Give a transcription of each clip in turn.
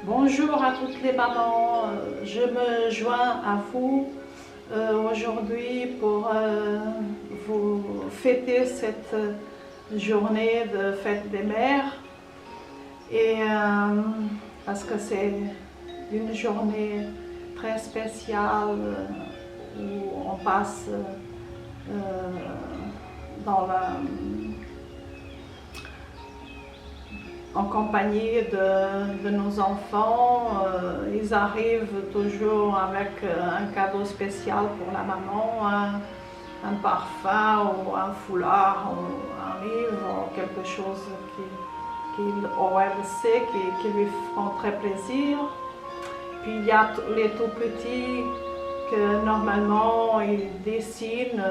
Bonjour à toutes les mamans, je me joins à vous aujourd'hui pour vous fêter cette journée de fête des mères et parce que c'est une journée très spéciale où on passe dans en compagnie de nos enfants. Ils arrivent toujours avec un cadeau spécial pour la maman, un parfum ou un foulard ou un livre ou quelque chose ou elle sait qui lui feront très plaisir. Puis il y a les tout petits que normalement ils dessinent,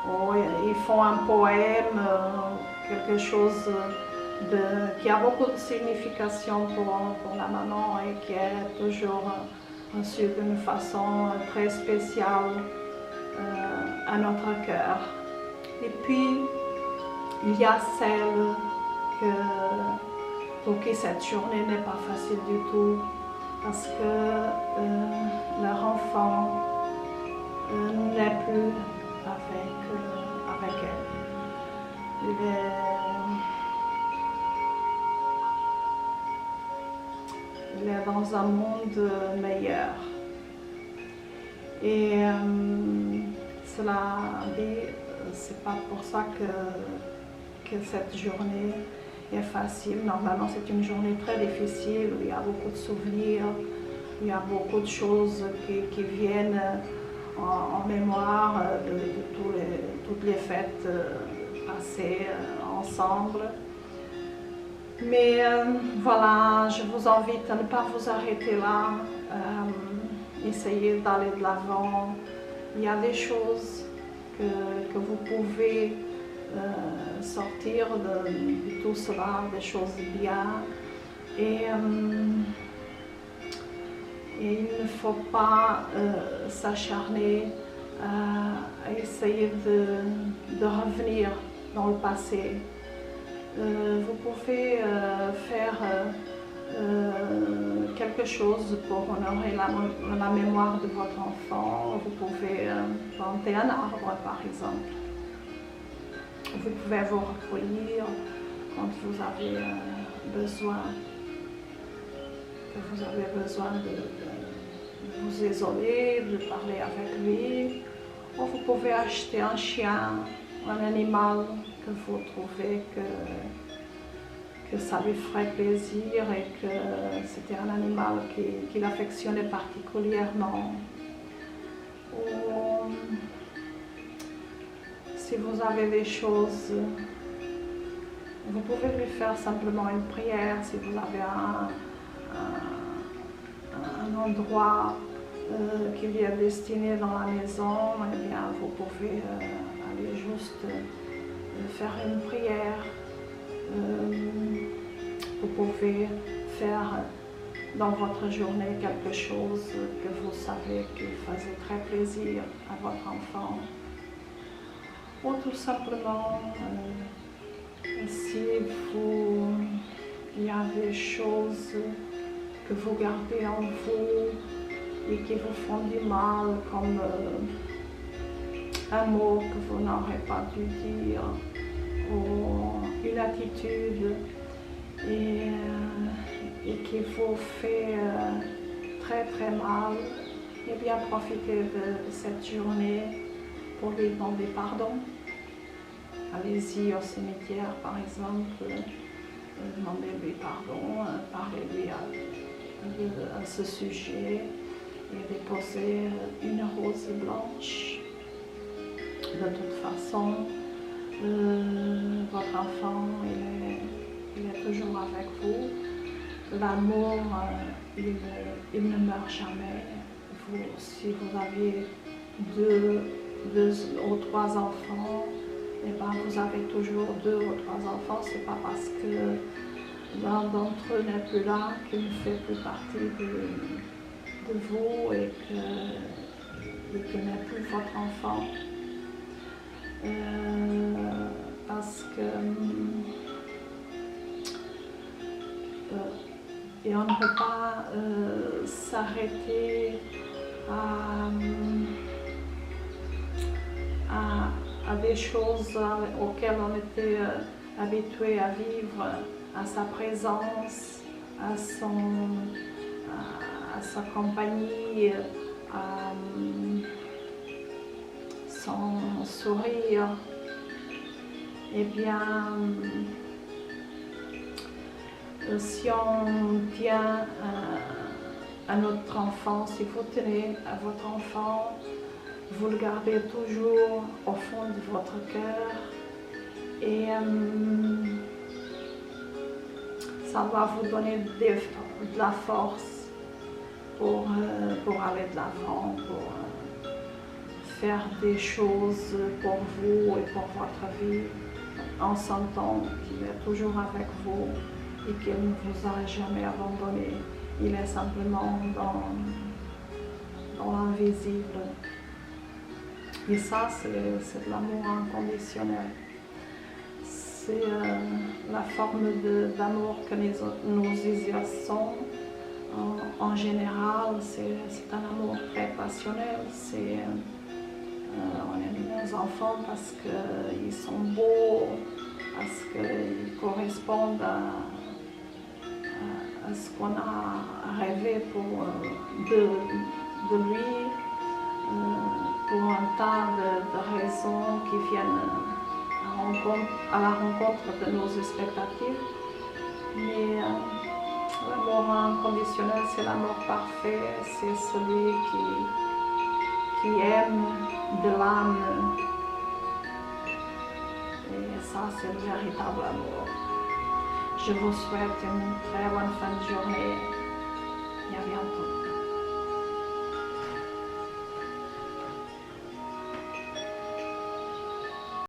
ou ils font un poème, quelque chose qui a beaucoup de signification pour la maman et qui est toujours reçu d'une façon très spéciale à notre cœur. Et puis, il y a celles pour qui cette journée n'est pas facile du tout parce que leur enfant n'est plus avec elle. Il est dans un monde meilleur. Et cela dit, c'est pas pour ça que cette journée est facile. Normalement, c'est une journée très difficile où il y a beaucoup de souvenirs, il y a beaucoup de choses qui viennent en mémoire de toutes les fêtes passées ensemble. Mais voilà, je vous invite à ne pas vous arrêter là, essayez d'aller de l'avant. Il y a des choses que vous pouvez sortir de tout cela, des choses bien. Et il ne faut pas s'acharner à essayer de revenir dans le passé. Vous pouvez faire quelque chose pour honorer la mémoire de votre enfant. Vous pouvez planter un arbre, par exemple. Vous pouvez vous recueillir quand vous avez besoin, de vous isoler, de parler avec lui. Ou vous pouvez acheter un chien, un animal que vous trouvez que ça lui ferait plaisir et que c'était un animal qu'il affectionnait particulièrement. Ou si vous avez des choses, vous pouvez lui faire simplement une prière. Si vous avez un endroit qui lui est destiné dans la maison, eh bien vous pouvez aller juste faire une prière. Vous pouvez faire dans votre journée quelque chose que vous savez qui faisait très plaisir à votre enfant. Ou tout simplement, si il y a des choses que vous gardez en vous et qui vous font du mal, comme un mot que vous n'aurez pas dû dire, ou une attitude et qui vous fait très très mal, et bien profitez de cette journée pour lui demander pardon. Allez-y au cimetière par exemple, demandez-lui pardon, parlez-lui à ce sujet et déposez une rose blanche. De toute façon, votre enfant il est toujours avec vous. L'amour il ne meurt jamais. Si vous aviez deux ou trois enfants, et ben vous avez toujours deux ou trois enfants. C'est pas parce que l'un d'entre eux n'est plus là qu'il ne fait plus partie de vous et qu'il n'est plus votre enfant. Parce que Et on ne peut pas s'arrêter à des choses auxquelles on était habitué à vivre, à sa présence, à sa compagnie, à son sourire. Eh bien, si on tient à notre enfant, si vous tenez à votre enfant, vous le gardez toujours au fond de votre cœur et ça va vous donner de la force pour aller de l'avant, pour faire des choses pour vous et pour votre vie en sentant qu'il est toujours avec vous et qu'il ne vous a jamais abandonné. Il est simplement dans l'invisible. Et ça, c'est de l'amour inconditionnel. C'est la forme d'amour que nous exerçons. En général, c'est un amour très passionnel. On aime nos enfants parce qu'ils sont beaux, parce qu'ils correspondent à ce qu'on a rêvé de lui, pour un tas de raisons qui viennent à la rencontre de nos expectatives. Mais l'amour inconditionnel, c'est l'amour parfait, c'est celui qui aime de l'âme. Et ça, c'est le véritable amour. Je vous souhaite une très bonne fin de journée.